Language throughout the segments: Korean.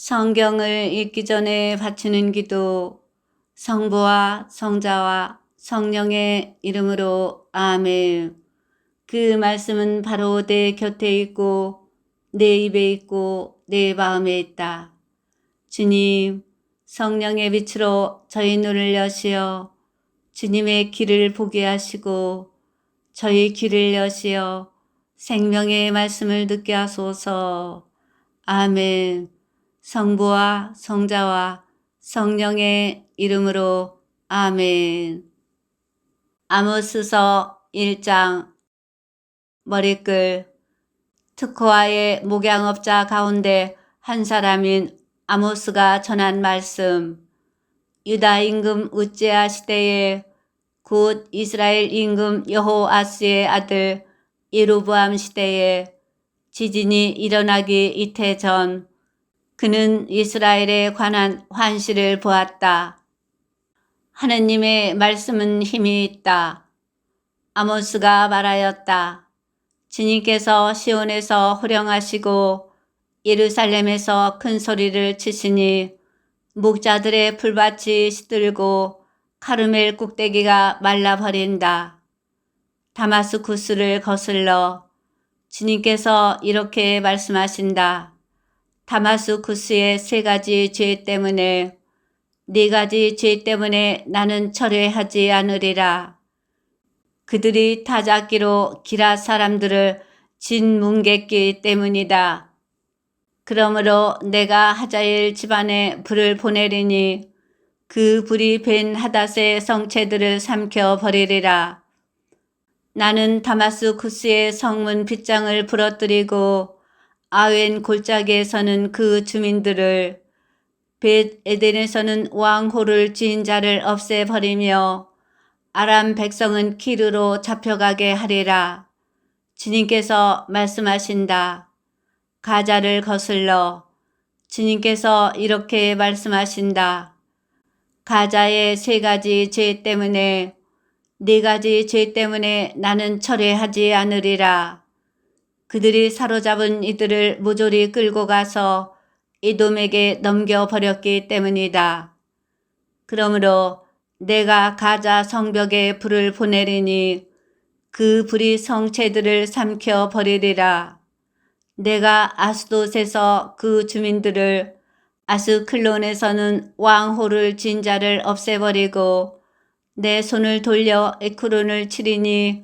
성경을 읽기 전에 바치는 기도. 성부와 성자와 성령의 이름으로 아멘. 그 말씀은 바로 내 곁에 있고 내 입에 있고 내 마음에 있다. 주님, 성령의 빛으로 저희 눈을 여시어 주님의 길을 보게 하시고 저희 귀를 여시어 생명의 말씀을 듣게 하소서. 아멘. 성부와 성자와 성령의 이름으로 아멘. 아모스서 1장. 머리글. 특호와의 목양업자 가운데 한 사람인 아모스가 전한 말씀. 유다 임금 우째아 시대에 곧 이스라엘 임금 여호아스의 아들 예로보암 시대에 지진이 일어나기 이태 전 그는 이스라엘에 관한 환시를 보았다. 하느님의 말씀은 힘이 있다. 아모스가 말하였다. 주님께서 시온에서 호령하시고 예루살렘에서 큰 소리를 치시니 목자들의 풀밭이 시들고 카르멜 꼭대기가 말라버린다. 다마스쿠스를 거슬러 주님께서 이렇게 말씀하신다. 다마스쿠스의 3가지 죄 때문에 4가지 죄 때문에 나는 철회하지 않으리라. 그들이 타작기로 기라 사람들을 진뭉갰기 때문이다. 그러므로 내가 하자엘 집안에 불을 보내리니 그 불이 벤 하닷의 성체들을 삼켜 버리리라. 나는 다마스쿠스의 성문 빗장을 부러뜨리고 아웬 골짜기에서는 그 주민들을, 벳 에덴에서는 왕호를 지은 자를 없애버리며 아람 백성은 기르로 잡혀가게 하리라. 주님께서 말씀하신다. 가자를 거슬러 주님께서 이렇게 말씀하신다. 가자의 3가지 죄 때문에 4가지 죄 때문에 나는 철회하지 않으리라. 그들이 사로잡은 이들을 모조리 끌고 가서 에돔에게 넘겨버렸기 때문이다. 그러므로 내가 가자 성벽에 불을 보내리니 그 불이 성체들을 삼켜 버리리라. 내가 아스돗에서 그 주민들을, 아스클론에서는 왕호를 진 자를 없애버리고 내 손을 돌려 에크론을 치리니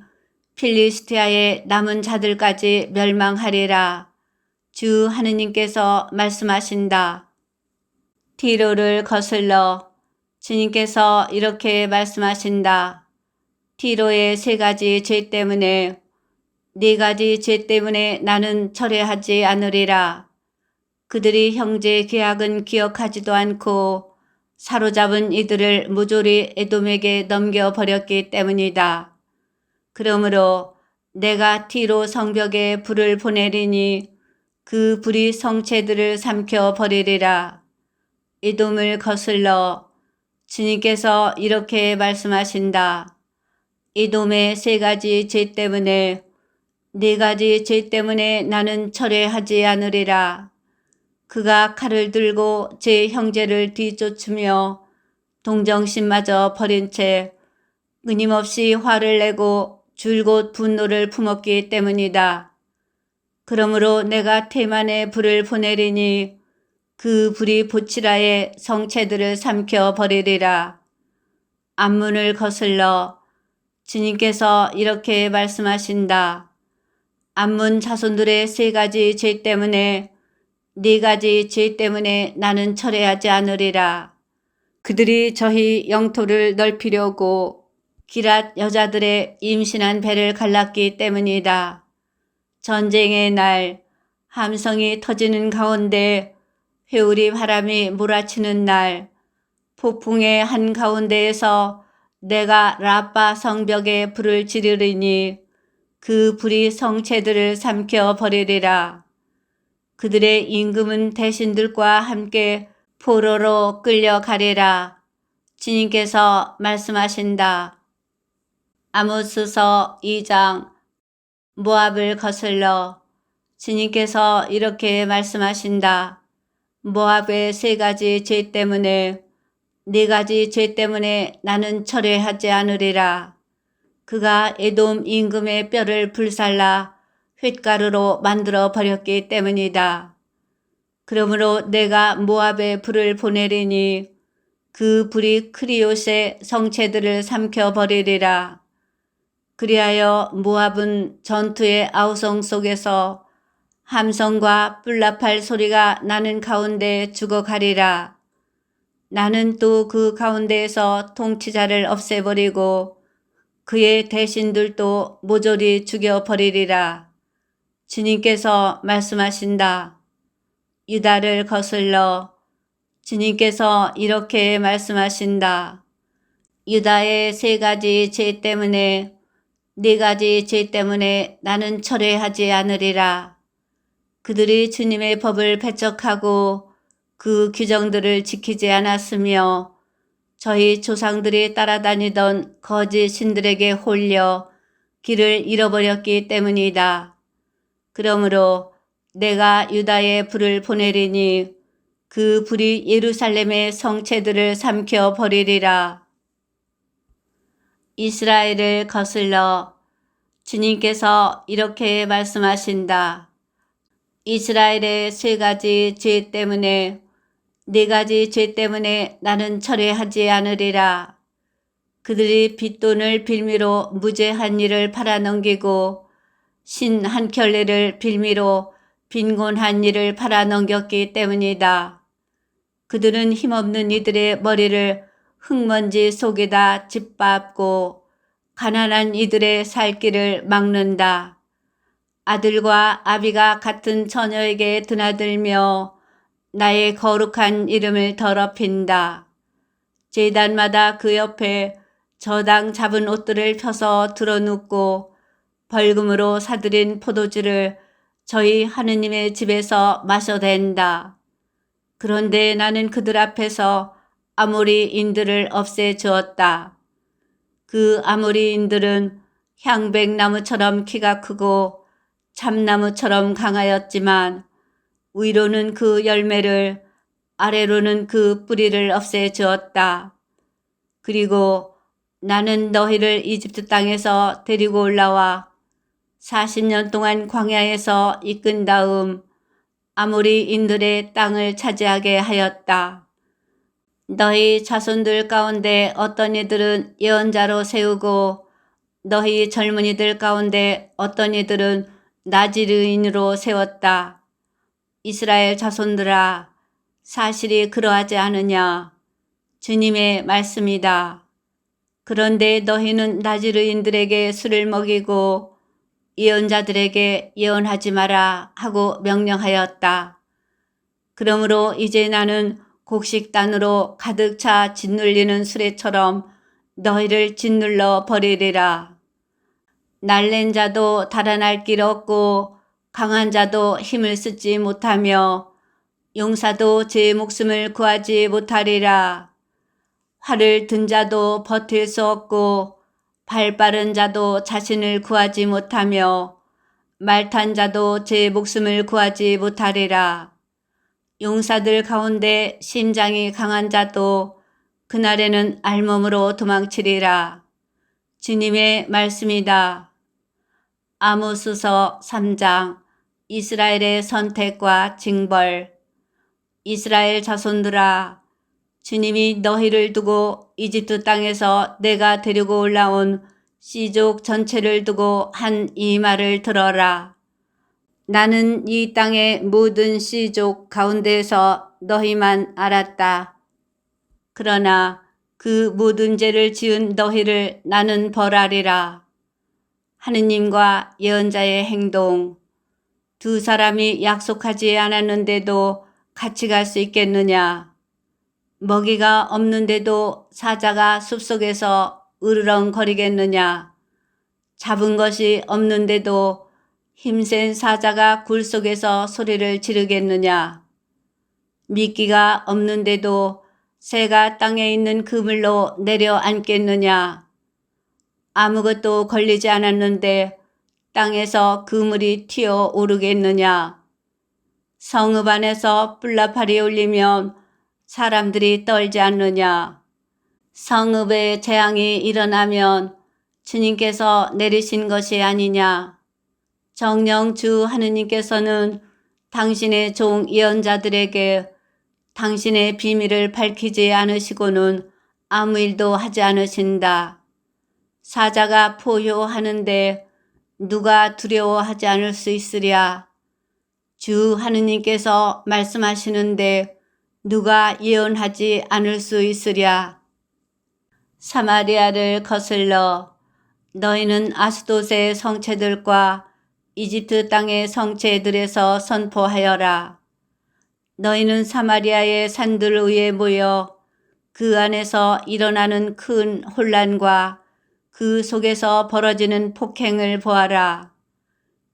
필리스티아의 남은 자들까지 멸망하리라. 주 하느님께서 말씀하신다. 티로를 거슬러 주님께서 이렇게 말씀하신다. 티로의 3가지 죄 때문에 4가지 죄 때문에 나는 철회하지 않으리라. 그들이 형제 계약은 기억하지도 않고 사로잡은 이들을 모조리 에돔에게 넘겨버렸기 때문이다. 그러므로 내가 티로 성벽에 불을 보내리니 그 불이 성체들을 삼켜 버리리라. 에돔을 거슬러 주님께서 이렇게 말씀하신다. 에돔의 3가지 죄 때문에 4가지 죄 때문에 나는 철회하지 않으리라. 그가 칼을 들고 제 형제를 뒤쫓으며 동정심마저 버린 채 끊임없이 화를 내고 줄곧 분노를 품었기 때문이다. 그러므로 내가 테만에 불을 보내리니 그 불이 보치라의 성체들을 삼켜 버리리라. 암문을 거슬러 주님께서 이렇게 말씀하신다. 암문 자손들의 3가지 죄 때문에 4가지 죄 때문에 나는 철회하지 않으리라. 그들이 저희 영토를 넓히려고 기랏 여자들의 임신한 배를 갈랐기 때문이다. 전쟁의 날 함성이 터지는 가운데 회오리 바람이 몰아치는 날 폭풍의 한가운데에서 내가 라빠 성벽에 불을 지르리니 그 불이 성체들을 삼켜 버리리라. 그들의 임금은 대신들과 함께 포로로 끌려가리라. 주님께서 말씀하신다. 아모스서 2장. 모압을 거슬러 주님께서 이렇게 말씀하신다. 모압의 세 가지 죄 때문에 네 가지 죄 때문에 나는 철회하지 않으리라. 그가 에돔 임금의 뼈를 불살라 홧가루로 만들어 버렸기 때문이다. 그러므로 내가 모압에 불을 보내리니 그 불이 크리옷의 성체들을 삼켜 버리리라. 그리하여 모압은 전투의 아우성 속에서 함성과 뿔나팔 소리가 나는 가운데 죽어가리라. 나는 또 그 가운데에서 통치자를 없애버리고 그의 대신들도 모조리 죽여버리리라. 주님께서 말씀하신다. 유다를 거슬러 주님께서 이렇게 말씀하신다. 유다의 세 가지 죄 때문에 네 가지 죄 때문에 나는 철회하지 않으리라. 그들이 주님의 법을 배척하고 그 규정들을 지키지 않았으며 저희 조상들이 따라다니던 거짓 신들에게 홀려 길을 잃어버렸기 때문이다. 그러므로 내가 유다에 불을 보내리니 그 불이 예루살렘의 성체들을 삼켜 버리리라. 이스라엘을 거슬러 주님께서 이렇게 말씀하신다. 이스라엘의 세 가지 죄 때문에 네 가지 죄 때문에 나는 철회하지 않으리라. 그들이 빚돈을 빌미로 무죄한 일을 팔아넘기고 신 한 켤레를 빌미로 빈곤한 일을 팔아넘겼기 때문이다. 그들은 힘없는 이들의 머리를 흙먼지 속에다 짓밟고 가난한 이들의 살 길을 막는다. 아들과 아비가 같은 처녀에게 드나들며 나의 거룩한 이름을 더럽힌다. 제단마다 그 옆에 저당 잡은 옷들을 펴서 드러눕고 벌금으로 사들인 포도주를 저희 하느님의 집에서 마셔댄다. 그런데 나는 그들 앞에서 아모리인들을 없애주었다. 그 아모리인들은 향백나무처럼 키가 크고 참나무처럼 강하였지만 위로는 그 열매를 아래로는 그 뿌리를 없애주었다. 그리고 나는 너희를 이집트 땅에서 데리고 올라와 40년 동안 광야에서 이끈 다음 아모리인들의 땅을 차지하게 하였다. 너희 자손들 가운데 어떤 이들은 예언자로 세우고 너희 젊은이들 가운데 어떤 이들은 나지르인으로 세웠다. 이스라엘 자손들아, 사실이 그러하지 않으냐? 주님의 말씀이다. 그런데 너희는 나지르인들에게 술을 먹이고 예언자들에게 예언하지 마라 하고 명령하였다. 그러므로 이제 나는 곡식단으로 가득 차 짓눌리는 수레처럼 너희를 짓눌러 버리리라. 날랜 자도 달아날 길 없고 강한 자도 힘을 쓰지 못하며 용사도 제 목숨을 구하지 못하리라. 활을 든 자도 버틸 수 없고 발 빠른 자도 자신을 구하지 못하며 말 탄 자도 제 목숨을 구하지 못하리라. 용사들 가운데 심장이 강한 자도 그날에는 알몸으로 도망치리라. 주님의 말씀이다. 아모스서 3장. 이스라엘의 선택과 징벌. 이스라엘 자손들아, 주님이 너희를 두고 이집트 땅에서 내가 데리고 올라온 씨족 전체를 두고 한 이 말을 들어라. 나는 이 땅의 모든 씨족 가운데에서 너희만 알았다. 그러나 그 모든 죄를 지은 너희를 나는 벌하리라. 하느님과 예언자의 행동. 두 사람이 약속하지 않았는데도 같이 갈 수 있겠느냐? 먹이가 없는데도 사자가 숲속에서 으르렁거리겠느냐? 잡은 것이 없는데도 힘센 사자가 굴 속에서 소리를 지르겠느냐? 미끼가 없는데도 새가 땅에 있는 그물로 내려앉겠느냐? 아무것도 걸리지 않았는데 땅에서 그물이 튀어 오르겠느냐? 성읍 안에서 뿔나팔이 울리면 사람들이 떨지 않느냐. 성읍에 재앙이 일어나면 주님께서 내리신 것이 아니냐. 정녕 주 하느님께서는 당신의 종 예언자들에게 당신의 비밀을 밝히지 않으시고는 아무 일도 하지 않으신다. 사자가 포효하는데 누가 두려워하지 않을 수 있으랴. 주 하느님께서 말씀하시는데 누가 예언하지 않을 수 있으랴. 사마리아를 거슬러 너희는 아스돗의 성체들과 이집트 땅의 성체들에서 선포하여라. 너희는 사마리아의 산들 위에 모여 그 안에서 일어나는 큰 혼란과 그 속에서 벌어지는 폭행을 보아라.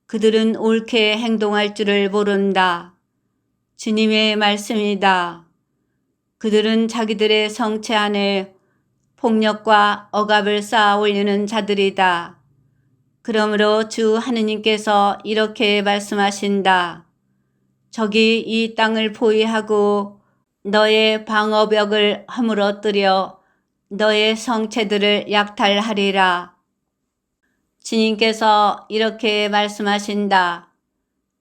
그들은 옳게 행동할 줄을 모른다. 주님의 말씀이다. 그들은 자기들의 성체 안에 폭력과 억압을 쌓아 올리는 자들이다. 그러므로 주 하느님께서 이렇게 말씀하신다. 적이 이 땅을 포위하고 너의 방어벽을 허물어뜨려 너의 성체들을 약탈하리라. 주님께서 이렇게 말씀하신다.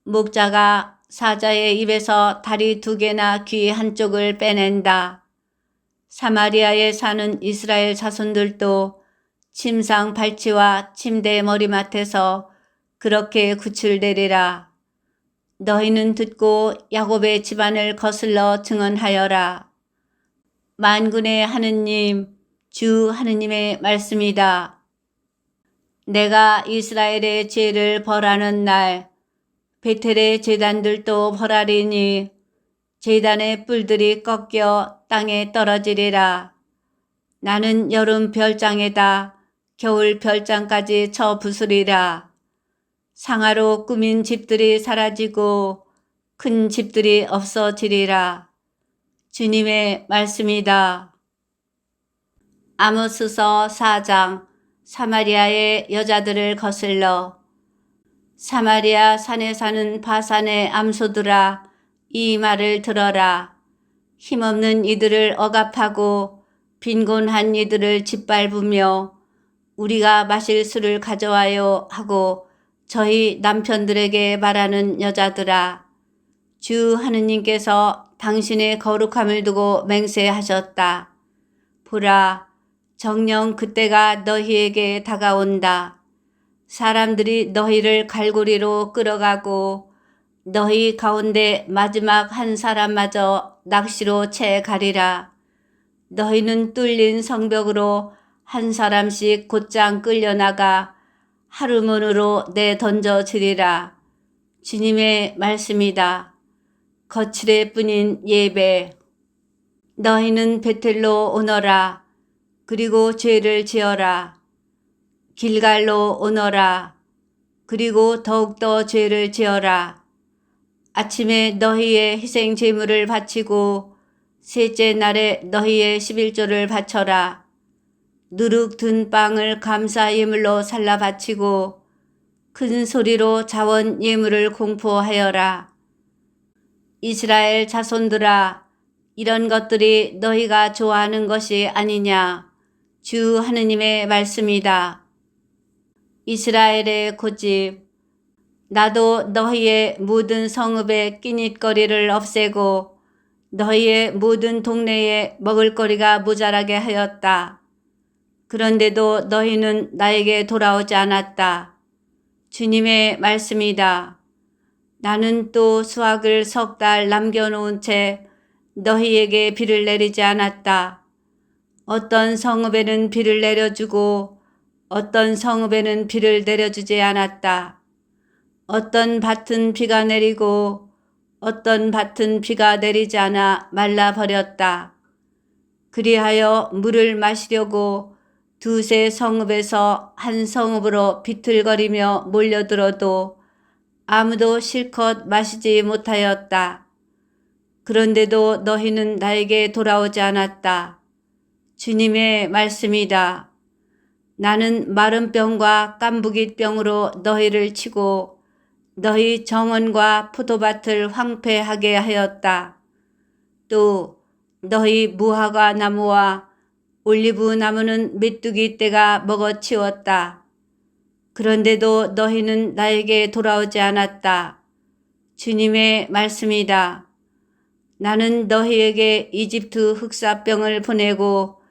목자가 사자의 입에서 다리 2개나 귀 한쪽을 빼낸다. 사마리아에 사는 이스라엘 자손들도 침상 발치와 침대 머리맡에서 그렇게 구출되리라. 너희는 듣고 야곱의 집안을 거슬러 증언하여라. 만군의 하느님, 주 하느님의 말씀이다. 내가 이스라엘의 죄를 벌하는 날 베텔의 제단들도 벌하리니 제단의 뿔들이 꺾여 땅에 떨어지리라. 나는 여름 별장에다 겨울 별장까지 쳐 부수리라. 상아로 꾸민 집들이 사라지고 큰 집들이 없어지리라. 주님의 말씀이다. 아모스서 4장. 사마리아의 여자들을 거슬러 사마리아 산에 사는 바산의 암소들아, 이 말을 들어라. 힘없는 이들을 억압하고 빈곤한 이들을 짓밟으며 우리가 마실 술을 가져와요 하고 저희 남편들에게 말하는 여자들아, 주 하느님께서 당신의 거룩함을 두고 맹세하셨다. 보라, 정녕 그때가 너희에게 다가온다. 사람들이 너희를 갈고리로 끌어가고 너희 가운데 마지막 한 사람마저 낚시로 채 가리라. 너희는 뚫린 성벽으로 한 사람씩 곧장 끌려나가 하루문으로 내던져지리라. 주님의 말씀이다. 거칠애 뿐인 예배. 너희는 베텔로 오너라. 그리고 죄를 지어라. 길갈로 오너라. 그리고 더욱더 죄를 지어라. 아침에 너희의 희생 제물을 바치고 셋째 날에 너희의 11조를 바쳐라. 누룩 든 빵을 감사 예물로 살라 바치고 큰 소리로 자원 예물을 공포하여라. 이스라엘 자손들아, 이런 것들이 너희가 좋아하는 것이 아니냐. 주 하느님의 말씀이다. 이스라엘의 고집, 나도 너희의 모든 성읍의 끼닛거리를 없애고 너희의 모든 동네에 먹을거리가 모자라게 하였다. 그런데도 너희는 나에게 돌아오지 않았다. 주님의 말씀이다. 나는 또 수확을 3달 남겨놓은 채 너희에게 비를 내리지 않았다. 어떤 성읍에는 비를 내려주고 어떤 성읍에는 비를 내려주지 않았다. 어떤 밭은 비가 내리고 어떤 밭은 비가 내리지 않아 말라버렸다. 그리하여 물을 마시려고 2세 성읍에서 한 성읍으로 비틀거리며 몰려들어도 아무도 실컷 마시지 못하였다. 그런데도 너희는 나에게 돌아오지 않았다. 주님의 말씀이다. 나는 마른 병과 깐부깃 병으로 너희를 치고 너희 정원과 포도밭을 황폐하게 하였다. 또 너희 무화과 나무와 올리브 나무는 메뚜기 떼가 먹어치웠다. 그런데도 너희는 나에게 돌아오지 않았다. 주님의 말씀이다. 나는 너희에게 이집트 흑사병을 보내고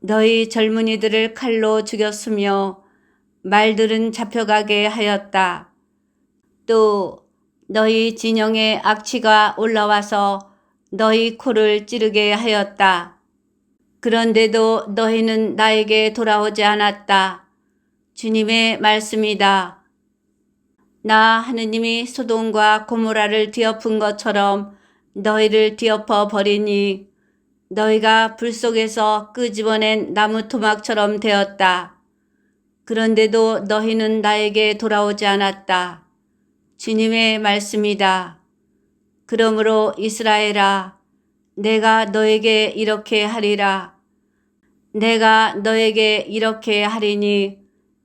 너희 젊은이들을 칼로 죽였으며 말들은 잡혀가게 하였다. 또 너희 진영에 악취가 올라와서 너희 코를 찌르게 하였다. 그런데도 너희는 나에게 돌아오지 않았다. 주님의 말씀이다. 나 하느님이 소돔과 고모라를 뒤엎은 것처럼 너희를 뒤엎어 버리니 너희가 불 속에서 끄집어낸 나무 토막처럼 되었다. 그런데도 너희는 나에게 돌아오지 않았다. 주님의 말씀이다. 그러므로 이스라엘아, 내가 너에게 이렇게 하리라. 내가 너에게 이렇게 하리니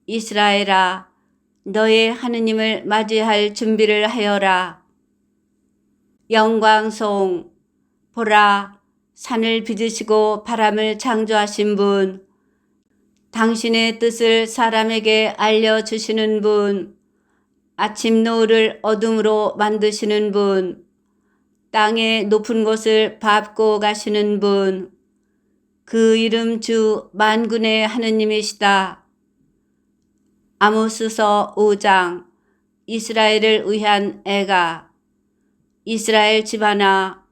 이스라엘아, 너의 하느님을 맞이할 준비를 하여라. 영광송. 보라, 산을 빚으시고 바람을 창조하신 분, 당신의 뜻을 사람에게 알려주시는 분, 아침 노을을 어둠으로 만드시는 분, 땅의 높은 곳을 밟고 가시는 분, 그 이름 주 만군의 하느님이시다. 아모스서 5장. 이스라엘을 위한 애가. 이스라엘 집안아,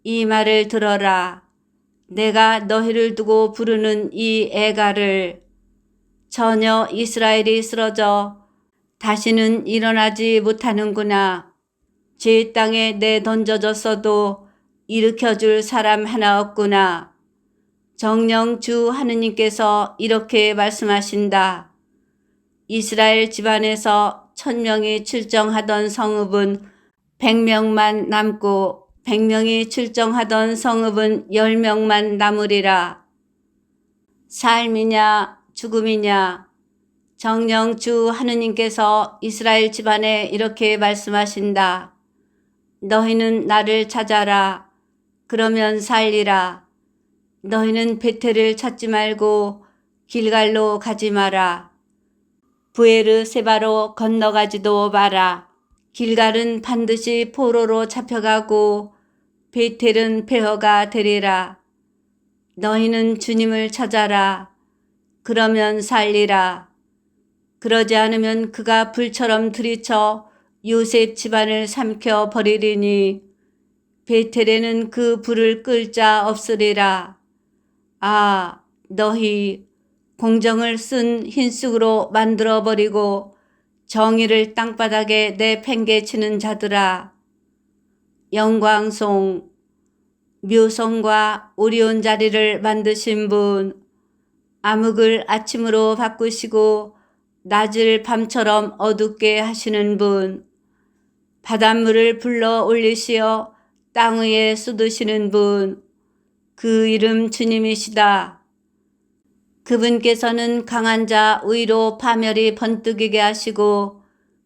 이 말을 들어라. 내가 너희를 두고 부르는 이 애가를. 전혀 이스라엘이 쓰러져 다시는 일어나지 못하는구나. 제 땅에 내던져졌어도 일으켜줄 사람 하나 없구나. 정녕 주 하느님께서 이렇게 말씀하신다. 이스라엘 집안에서 1000명이 출정하던 성읍은 100명만 남고 100명이 출정하던 성읍은 10명만 남으리라. 삶이냐 죽음이냐. 정녕 주 하느님께서 이스라엘 집안에 이렇게 말씀하신다. 너희는 나를 찾아라. 그러면 살리라. 너희는 베텔을 찾지 말고 길갈로 가지 마라. 부에르세바로 건너가지도 마라. 길갈은 반드시 포로로 잡혀가고 베텔은 폐허가 되리라. 너희는 주님을 찾아라. 그러면 살리라. 그러지 않으면 그가 불처럼 들이쳐 요셉 집안을 삼켜 버리리니 베텔에는 그 불을 끌 자 없으리라. 아, 너희 공정을 쓴 흰쑥으로 만들어버리고 정의를 땅바닥에 내팽개치는 자들아. 영광송. 묘성과 오리온 자리를 만드신 분, 암흑을 아침으로 바꾸시고 낮을 밤처럼 어둡게 하시는 분, 바닷물을 불러 올리시어 땅 위에 쏟으시는 분, 그 이름 주님이시다. 그분께서는 강한 자 위로 파멸이 번뜩이게 하시고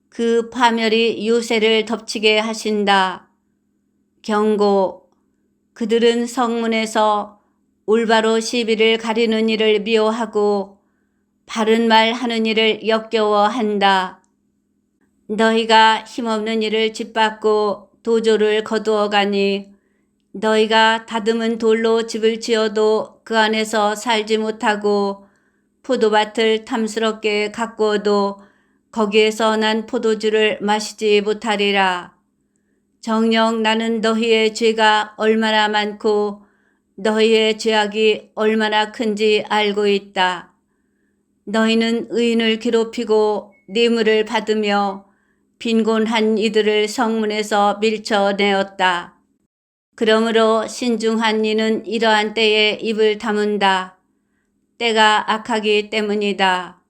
그 파멸이 요새를 덮치게 하신다. 경고. 그들은 성문에서 올바로 시비를 가리는 일을 미워하고 바른 말 하는 일을 역겨워한다. 너희가 힘없는 일을 짓밟고 도조를 거두어 가니 너희가 다듬은 돌로 집을 지어도 그 안에서 살지 못하고 포도밭을 탐스럽게 가꾸어도 거기에서 난 포도주를 마시지 못하리라. 정녕 나는 너희의 죄가 얼마나 많고 너희의 죄악이 얼마나 큰지 알고 있다. 너희는 의인을 괴롭히고 뇌물을 받으며 빈곤한 이들을 성문에서 밀쳐내었다. 그러므로 신중한 이는 이러한 때에 입을 다문다. 때가 악하기 때문이다.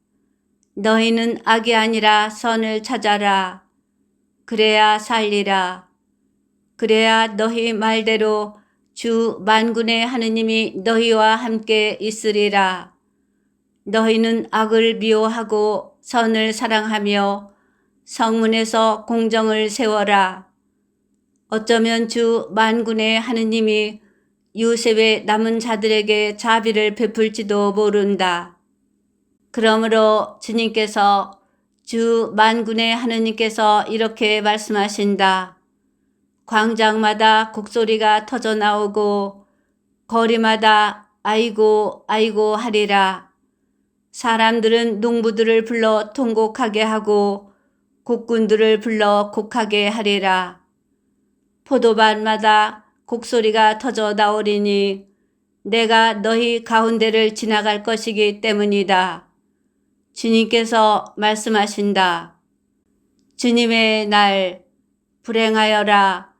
너희는 악이 아니라 선을 찾아라. 그래야 살리라. 그래야 너희 말대로 주 만군의 하느님이 너희와 함께 있으리라. 너희는 악을 미워하고 선을 사랑하며 성문에서 공정을 세워라. 어쩌면 주 만군의 하느님이 요셉의 남은 자들에게 자비를 베풀지도 모른다. 그러므로 주님께서 주 만군의 하느님께서 이렇게 말씀하신다. 광장마다 곡소리가 터져 나오고 거리마다 아이고 아이고 하리라. 사람들은 농부들을 불러 통곡하게 하고 곡군들을 불러 곡하게 하리라. 포도밭마다 곡소리가 터져 나오리니 내가 너희 가운데를 지나갈 것이기 때문이다. 주님께서 말씀하신다. 주님의 날 불행하여라.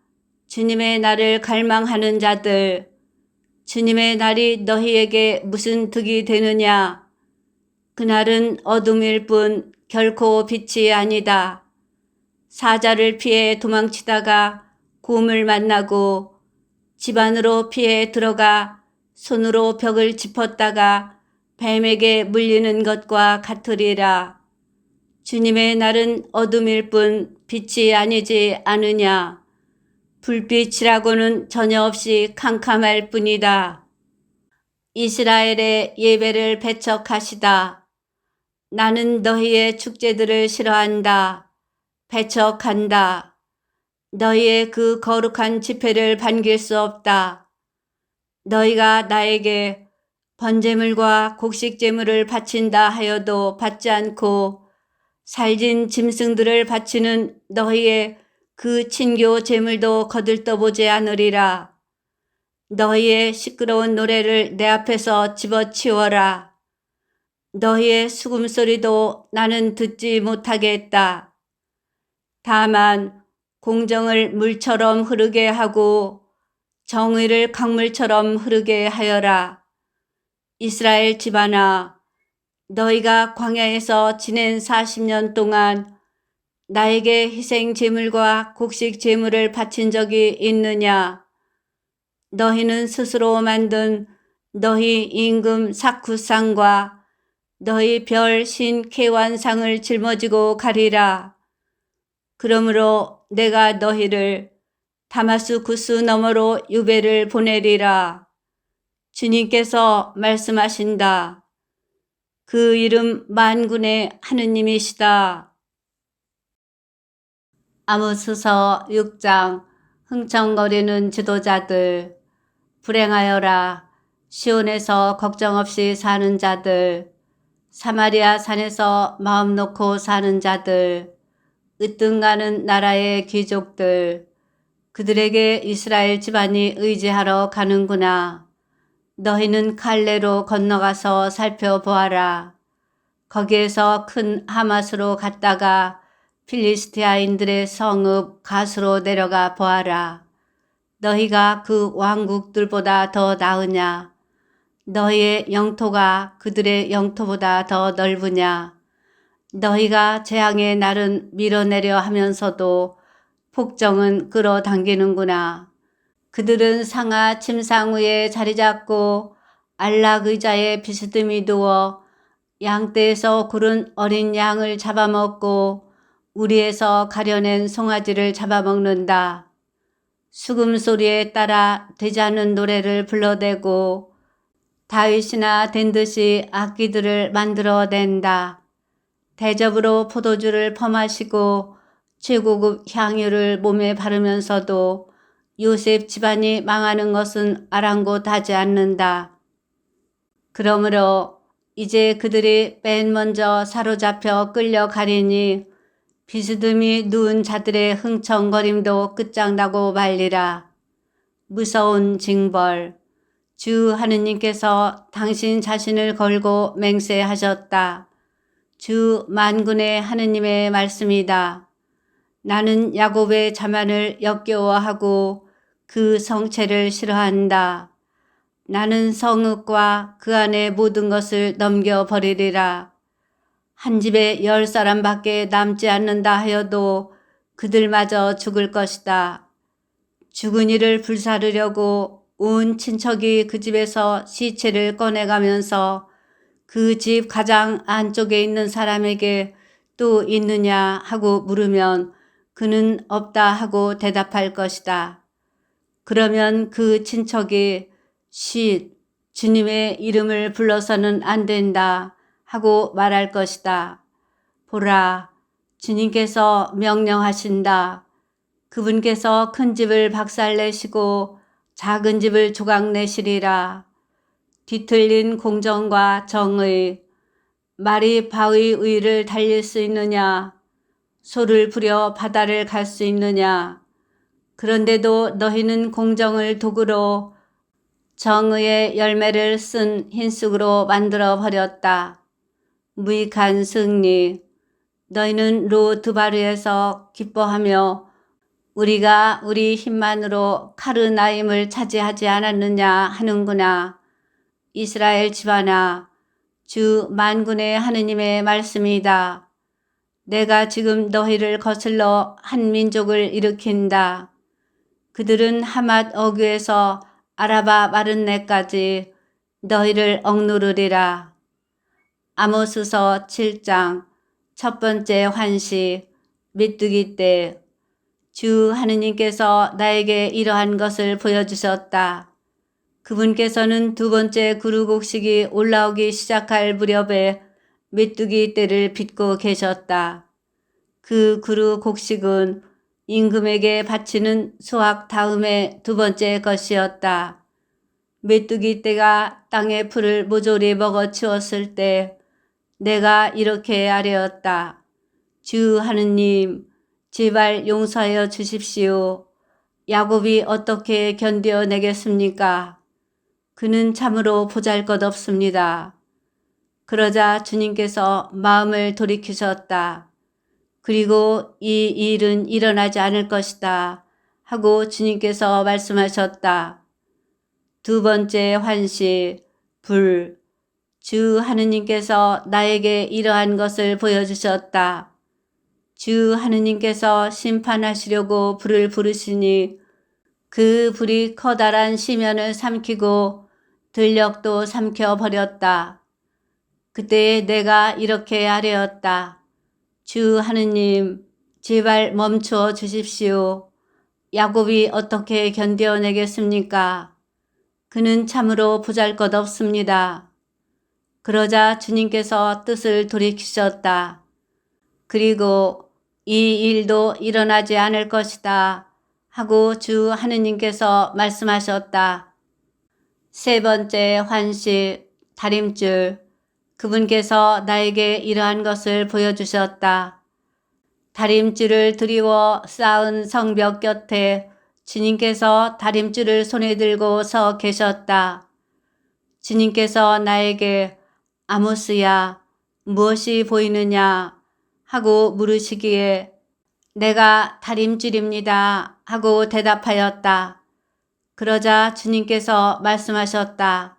주님의 날을 갈망하는 자들, 주님의 날이 너희에게 무슨 득이 되느냐? 그날은 어둠일 뿐 결코 빛이 아니다. 사자를 피해 도망치다가 곰을 만나고 집 안으로 피해 들어가 손으로 벽을 짚었다가 뱀에게 물리는 것과 같으리라. 주님의 날은 어둠일 뿐 빛이 아니지 않으냐. 불빛이라고는 전혀 없이 캄캄할 뿐이다. 이스라엘의 예배를 배척하시다. 나는 너희의 축제들을 싫어한다. 배척한다. 너희의 그 거룩한 집회를 반길 수 없다. 너희가 나에게 번제물과 곡식제물을 바친다 하여도 받지 않고 살진 짐승들을 바치는 너희의 그 친교 제물도 거들떠보지 않으리라. 너희의 시끄러운 노래를 내 앞에서 집어치워라. 너희의 수금소리도 나는 듣지 못하게 했다. 다만 공정을 물처럼 흐르게 하고 정의를 강물처럼 흐르게 하여라. 이스라엘 집안아, 너희가 광야에서 지낸 40년 동안 나에게 희생 제물과 곡식 제물을 바친 적이 있느냐? 너희는 스스로 만든 너희 임금 사쿠상과 너희 별 신 케완상을 짊어지고 가리라. 그러므로 내가 너희를 다마스쿠스 너머로 유배를 보내리라. 주님께서 말씀하신다. 그 이름 만군의 하느님이시다. 아모스서 6장. 흥청거리는 지도자들, 불행하여라. 시온에서 걱정 없이 사는 자들, 사마리아 산에서 마음 놓고 사는 자들, 으뜸가는 나라의 귀족들, 그들에게 이스라엘 집안이 의지하러 가는구나. 너희는 갈레로 건너가서 살펴보아라. 거기에서 큰 하맛으로 갔다가 필리스티아인들의 성읍 가스로 내려가 보아라. 너희가 그 왕국들보다 더 나으냐? 너희의 영토가 그들의 영토보다 더 넓으냐? 너희가 재앙의 날은 밀어내려 하면서도 폭정은 끌어당기는구나. 그들은 상하 침상 위에 자리 잡고 안락 의자에 비스듬히 누워 양떼에서 고른 어린 양을 잡아먹고 우리에서 가려낸 송아지를 잡아먹는다. 수금 소리에 따라 되지 않는 노래를 불러대고 다윗이나 된 듯이 악기들을 만들어낸다. 대접으로 포도주를 퍼마시고 최고급 향유를 몸에 바르면서도 요셉 집안이 망하는 것은 아랑곳하지 않는다. 그러므로 이제 그들이 맨 먼저 사로잡혀 끌려가리니 비스듬히 누운 자들의 흥청거림도 끝장나고 말리라. 무서운 징벌. 주 하느님께서 당신 자신을 걸고 맹세하셨다. 주 만군의 하느님의 말씀이다. 나는 야곱의 자만을 역겨워하고 그 성체를 싫어한다. 나는 성읍과 그 안의 모든 것을 넘겨버리리라. 한 집에 10사람밖에 남지 않는다 하여도 그들마저 죽을 것이다. 죽은 이를 불사르려고 온 친척이 그 집에서 시체를 꺼내가면서 그 집 가장 안쪽에 있는 사람에게 또 있느냐 하고 물으면 그는 없다 하고 대답할 것이다. 그러면 그 친척이 쉿, 주님의 이름을 불러서는 안 된다 하고 말할 것이다. 보라, 주님께서 명령하신다. 그분께서 큰 집을 박살내시고 작은 집을 조각내시리라. 뒤틀린 공정과 정의, 말이 바위 위를 달릴 수 있느냐? 소를 부려 바다를 갈 수 있느냐? 그런데도 너희는 공정을 도구로 정의의 열매를 쓴 흰쑥으로 만들어 버렸다. 무익한 승리. 너희는 로드바르에서 기뻐하며 우리가 우리 힘만으로 카르나임을 차지하지 않았느냐 하는구나. 이스라엘 집안아, 주 만군의 하느님의 말씀이다. 내가 지금 너희를 거슬러 한 민족을 일으킨다. 그들은 하맛 어귀에서 아라바 마른네까지 너희를 억누르리라. 아모스서 7장 첫 번째 환시. 메뚜기 때 주 하느님께서 나에게 이러한 것을 보여주셨다. 그분께서는 두 번째 구루곡식이 올라오기 시작할 무렵에 메뚜기 떼를 빚고 계셨다. 그 구루곡식은 임금에게 바치는 수확 다음에 두 번째 것이었다. 메뚜기 떼가 땅의 풀을 모조리 먹어치웠을 때 내가 이렇게 아뢰었다. 주 하느님, 제발 용서하여 주십시오. 야곱이 어떻게 견뎌내겠습니까? 그는 참으로 보잘것없습니다. 그러자 주님께서 마음을 돌이키셨다. 그리고 이 일은 일어나지 않을 것이다 하고 주님께서 말씀하셨다. 두 번째 환시, 불. 주 하느님께서 나에게 이러한 것을 보여주셨다. 주 하느님께서 심판하시려고 불을 부르시니 그 불이 커다란 시면을 삼키고 들녘도 삼켜버렸다. 그때 내가 이렇게 아뢰었다. 주 하느님, 제발 멈춰 주십시오. 야곱이 어떻게 견뎌내겠습니까? 그는 참으로 보잘것없습니다. 그러자 주님께서 뜻을 돌이키셨다. 그리고 이 일도 일어나지 않을 것이다 하고 주 하느님께서 말씀하셨다. 세 번째 환시, 다림줄. 그분께서 나에게 이러한 것을 보여주셨다. 다림줄을 드리워 쌓은 성벽 곁에 주님께서 다림줄을 손에 들고 서 계셨다. 주님께서 나에게 아모스야, 무엇이 보이느냐 하고 물으시기에 내가 다림줄입니다 하고 대답하였다. 그러자 주님께서 말씀하셨다.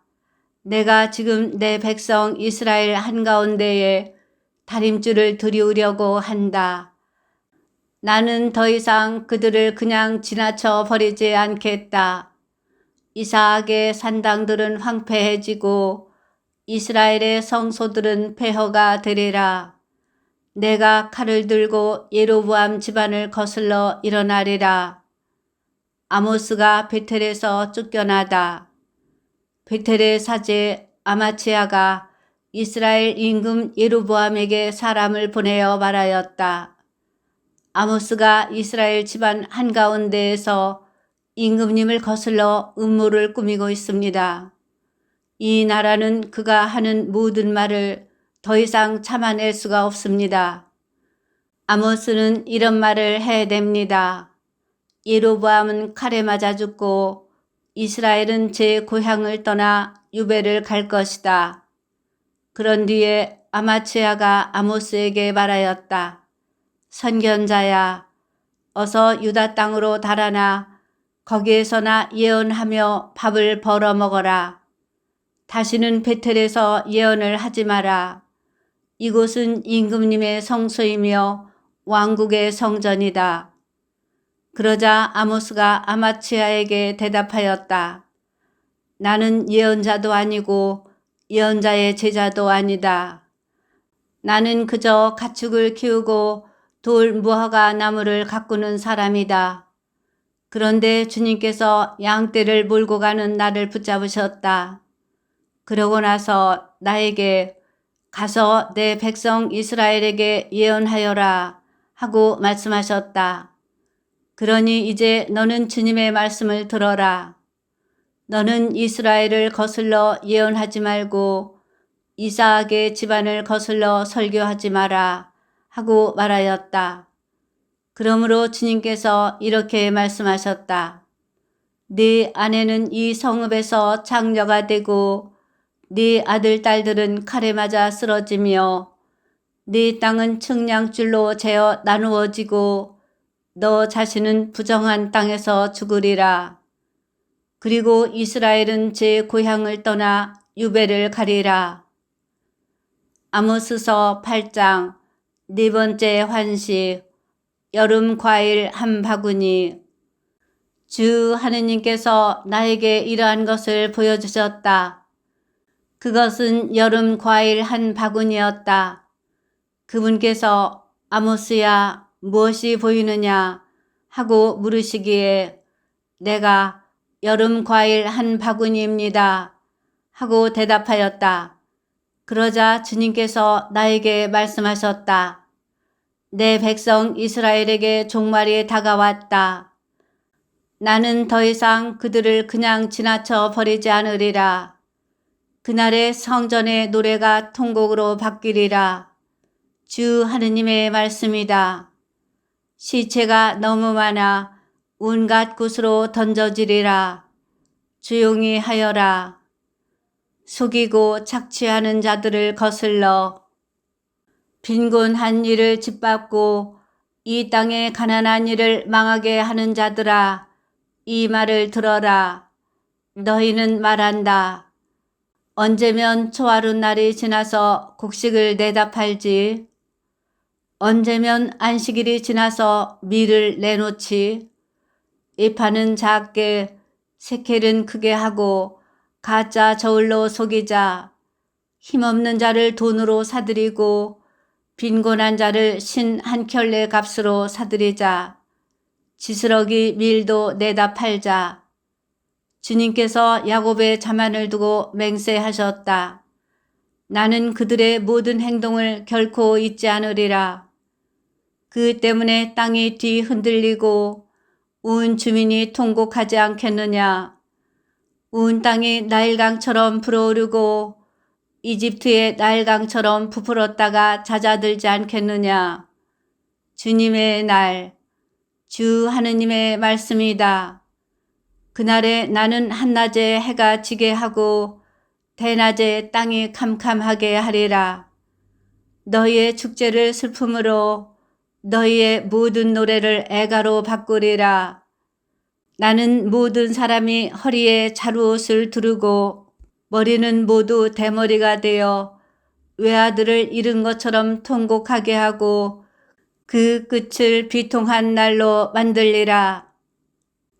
내가 지금 내 백성 이스라엘 한가운데에 다림줄을 들이우려고 한다. 나는 더 이상 그들을 그냥 지나쳐 버리지 않겠다. 이삭의 산당들은 황폐해지고 이스라엘의 성소들은 폐허가 되리라. 내가 칼을 들고 예로보암 집안을 거슬러 일어나리라. 아모스가 베텔에서 쫓겨나다. 베텔의 사제 아마치아가 이스라엘 임금 예로보암에게 사람을 보내어 말하였다. 아모스가 이스라엘 집안 한가운데에서 임금님을 거슬러 음모를 꾸미고 있습니다. 이 나라는 그가 하는 모든 말을 더 이상 참아낼 수가 없습니다. 아모스는 이런 말을 해댑니다. 예로보암은 칼에 맞아 죽고 이스라엘은 제 고향을 떠나 유배를 갈 것이다. 그런 뒤에 아마치아가 아모스에게 말하였다. 선견자야, 어서 유다 땅으로 달아나 거기에서나 예언하며 밥을 벌어 먹어라. 다시는 베텔에서 예언을 하지 마라. 이곳은 임금님의 성소이며 왕국의 성전이다. 그러자 아모스가 아마치아에게 대답하였다. 나는 예언자도 아니고 예언자의 제자도 아니다. 나는 그저 가축을 키우고 돌 무화과 나무를 가꾸는 사람이다. 그런데 주님께서 양떼를 몰고 가는 나를 붙잡으셨다. 그러고 나서 나에게 가서 내 백성 이스라엘에게 예언하여라 하고 말씀하셨다. 그러니 이제 너는 주님의 말씀을 들어라. 너는 이스라엘을 거슬러 예언하지 말고 이삭의 집안을 거슬러 설교하지 마라 하고 말하였다. 그러므로 주님께서 이렇게 말씀하셨다. 네 아내는 이 성읍에서 장녀가 되고 네 아들 딸들은 칼에 맞아 쓰러지며 네 땅은 측량줄로 재어 나누어지고 너 자신은 부정한 땅에서 죽으리라. 그리고 이스라엘은 제 고향을 떠나 유배를 가리라. 아모스서 8장 네 번째 환시 여름 과일 한 바구니. 주 하느님께서 나에게 이러한 것을 보여주셨다. 그것은 여름 과일 한 바구니였다. 그분께서 아모스야 무엇이 보이느냐 하고 물으시기에 내가 여름 과일 한 바구니입니다 하고 대답하였다. 그러자 주님께서 나에게 말씀하셨다. 내 백성 이스라엘에게 종말이 다가왔다. 나는 더 이상 그들을 그냥 지나쳐 버리지 않으리라. 그날의 성전의 노래가 통곡으로 바뀌리라. 주 하느님의 말씀이다. 시체가 너무 많아 온갖 곳으로 던져지리라. 조용히 하여라. 속이고 착취하는 자들을 거슬러 빈곤한 이를 짓밟고 이 땅의 가난한 이를 망하게 하는 자들아, 이 말을 들어라. 너희는 말한다. 언제면 초하룻 날이 지나서 곡식을 내다 팔지? 언제면 안식일이 지나서 밀을 내놓지? 이파는 작게, 세켈은 크게 하고 가짜 저울로 속이자. 힘없는 자를 돈으로 사들이고 빈곤한 자를 신 한 켤레 값으로 사들이자. 지스러기 밀도 내다 팔자. 주님께서 야곱의 자만을 두고 맹세하셨다. 나는 그들의 모든 행동을 결코 잊지 않으리라. 그 때문에 땅이 뒤흔들리고 온 주민이 통곡하지 않겠느냐. 온 땅이 나일강처럼 불어오르고 이집트의 나일강처럼 부풀었다가 잦아들지 않겠느냐. 주님의 날, 주 하느님의 말씀이다. 그날에 나는 한낮에 해가 지게 하고 대낮에 땅이 캄캄하게 하리라. 너희의 축제를 슬픔으로 너희의 모든 노래를 애가로 바꾸리라. 나는 모든 사람이 허리에 자루옷을 두르고 머리는 모두 대머리가 되어 외아들을 잃은 것처럼 통곡하게 하고 그 끝을 비통한 날로 만들리라.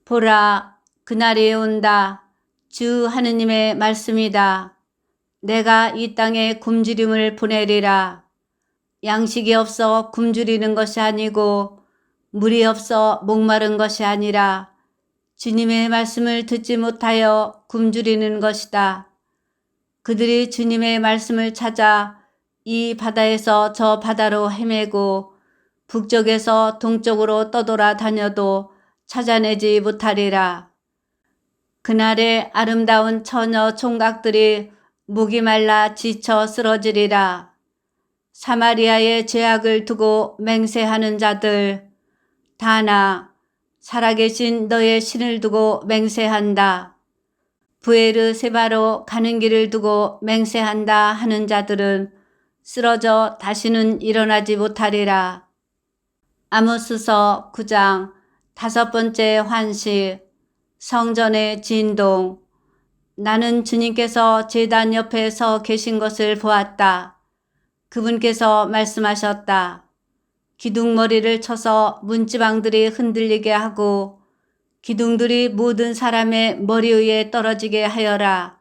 보라, 그날이 온다. 주 하느님의 말씀이다. 내가 이 땅에 굶주림을 보내리라. 양식이 없어 굶주리는 것이 아니고 물이 없어 목마른 것이 아니라 주님의 말씀을 듣지 못하여 굶주리는 것이다. 그들이 주님의 말씀을 찾아 이 바다에서 저 바다로 헤매고 북쪽에서 동쪽으로 떠돌아 다녀도 찾아내지 못하리라. 그날에 아름다운 처녀 총각들이 목이 말라 지쳐 쓰러지리라. 사마리아의 죄악을 두고 맹세하는 자들, 다나 살아계신 너의 신을 두고 맹세한다. 부에르세바로 가는 길을 두고 맹세한다 하는 자들은 쓰러져 다시는 일어나지 못하리라. 아모스서 9장 5번째 환시 성전의 진동. 나는 주님께서 제단 옆에 서 계신 것을 보았다. 그분께서 말씀하셨다. 기둥머리를 쳐서 문지방들이 흔들리게 하고 기둥들이 모든 사람의 머리 위에 떨어지게 하여라.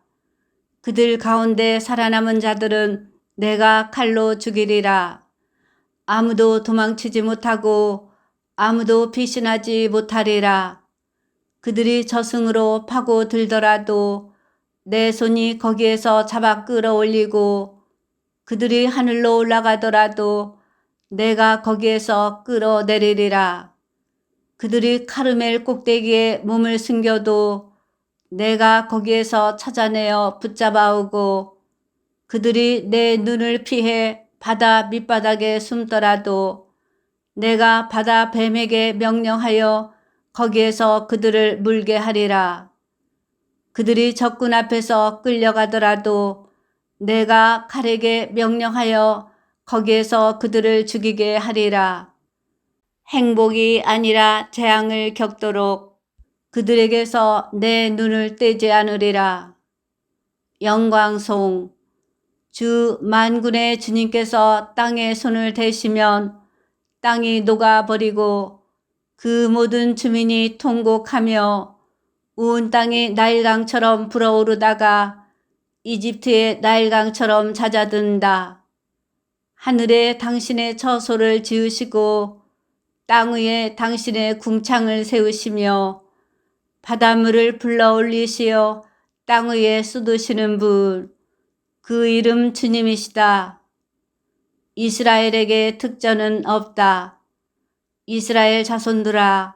그들 가운데 살아남은 자들은 내가 칼로 죽이리라. 아무도 도망치지 못하고 아무도 피신하지 못하리라. 그들이 저승으로 파고들더라도 내 손이 거기에서 잡아 끌어올리고 그들이 하늘로 올라가더라도 내가 거기에서 끌어내리리라. 그들이 카르멜 꼭대기에 몸을 숨겨도 내가 거기에서 찾아내어 붙잡아오고 그들이 내 눈을 피해 바다 밑바닥에 숨더라도 내가 바다 뱀에게 명령하여 거기에서 그들을 물게 하리라. 그들이 적군 앞에서 끌려가더라도 내가 칼에게 명령하여 거기에서 그들을 죽이게 하리라. 행복이 아니라 재앙을 겪도록 그들에게서 내 눈을 떼지 않으리라. 영광송. 주 만군의 주님께서 땅에 손을 대시면 땅이 녹아버리고 그 모든 주민이 통곡하며 온 땅이 나일강처럼 불어오르다가 이집트의 나일강처럼 잦아든다. 하늘에 당신의 처소를 지으시고 땅 위에 당신의 궁창을 세우시며 바닷물을 불러올리시어 땅 위에 쏟으시는 분, 그 이름 주님이시다. 이스라엘에게 특전은 없다. 이스라엘 자손들아,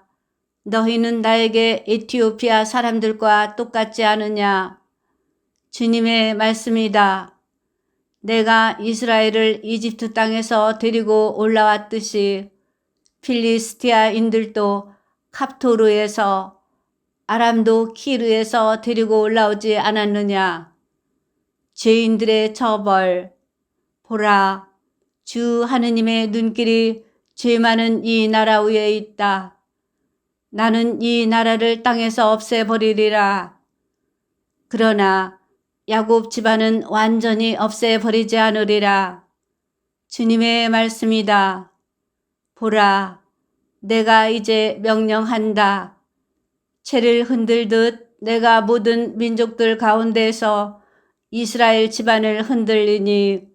너희는 나에게 에티오피아 사람들과 똑같지 않으냐? 주님의 말씀이다. 내가 이스라엘을 이집트 땅에서 데리고 올라왔듯이 필리스티아인들도 캅토르에서 아람도 키르에서 데리고 올라오지 않았느냐? 죄인들의 처벌. 보라, 주 하느님의 눈길이 죄 많은 이 나라 위에 있다. 나는 이 나라를 땅에서 없애버리리라. 그러나 야곱 집안은 완전히 없애버리지 않으리라. 주님의 말씀이다. 보라, 내가 이제 명령한다. 채를 흔들듯 내가 모든 민족들 가운데서 이스라엘 집안을 흔들리니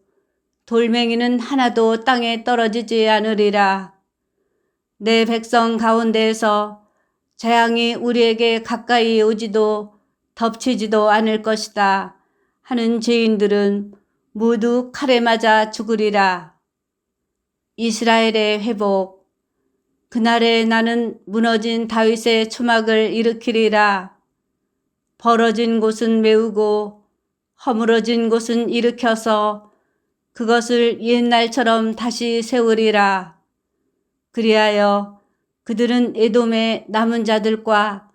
돌멩이는 하나도 땅에 떨어지지 않으리라. 내 백성 가운데에서 재앙이 우리에게 가까이 오지도 덮치지도 않을 것이다 하는 죄인들은 모두 칼에 맞아 죽으리라. 이스라엘의 회복. 그날에 나는 무너진 다윗의 초막을 일으키리라. 벌어진 곳은 메우고 허물어진 곳은 일으켜서 그것을 옛날처럼 다시 세우리라. 그리하여 그들은 에돔의 남은 자들과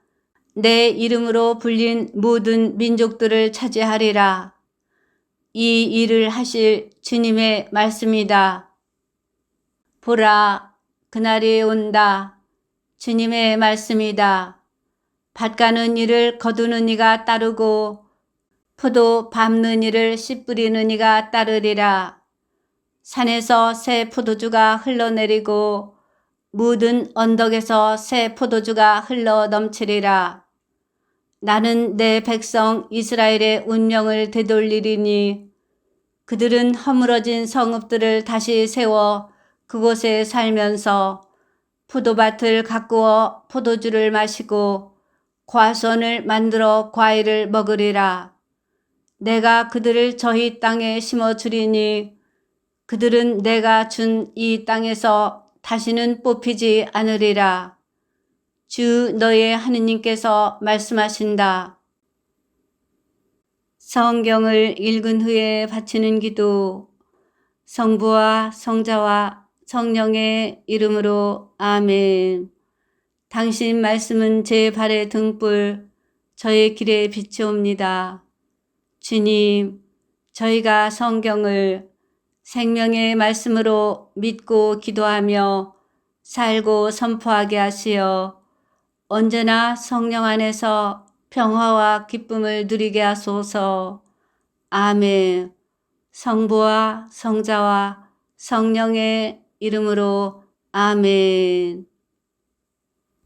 내 이름으로 불린 모든 민족들을 차지하리라. 이 일을 하실 주님의 말씀이다. 보라, 그날이 온다. 주님의 말씀이다. 밭 가는 이를 거두는 이가 따르고 포도 밟는 이를 씨 뿌리는 이가 따르리라. 산에서 새 포도주가 흘러내리고 모든 언덕에서 새 포도주가 흘러 넘치리라. 나는 내 백성 이스라엘의 운명을 되돌리리니 그들은 허물어진 성읍들을 다시 세워 그곳에 살면서 포도밭을 가꾸어 포도주를 마시고 과수원을 만들어 과일을 먹으리라. 내가 그들을 저희 땅에 심어주리니 그들은 내가 준 이 땅에서 다시는 뽑히지 않으리라. 주 너의 하느님께서 말씀하신다. 성경을 읽은 후에 바치는 기도. 성부와 성자와 성령의 이름으로 아멘. 당신 말씀은 제 발의 등불, 저의 길에 비추옵니다. 주님, 저희가 성경을 생명의 말씀으로 믿고 기도하며 살고 선포하게 하시어 언제나 성령 안에서 평화와 기쁨을 누리게 하소서. 아멘. 성부와 성자와 성령의 이름으로 아멘.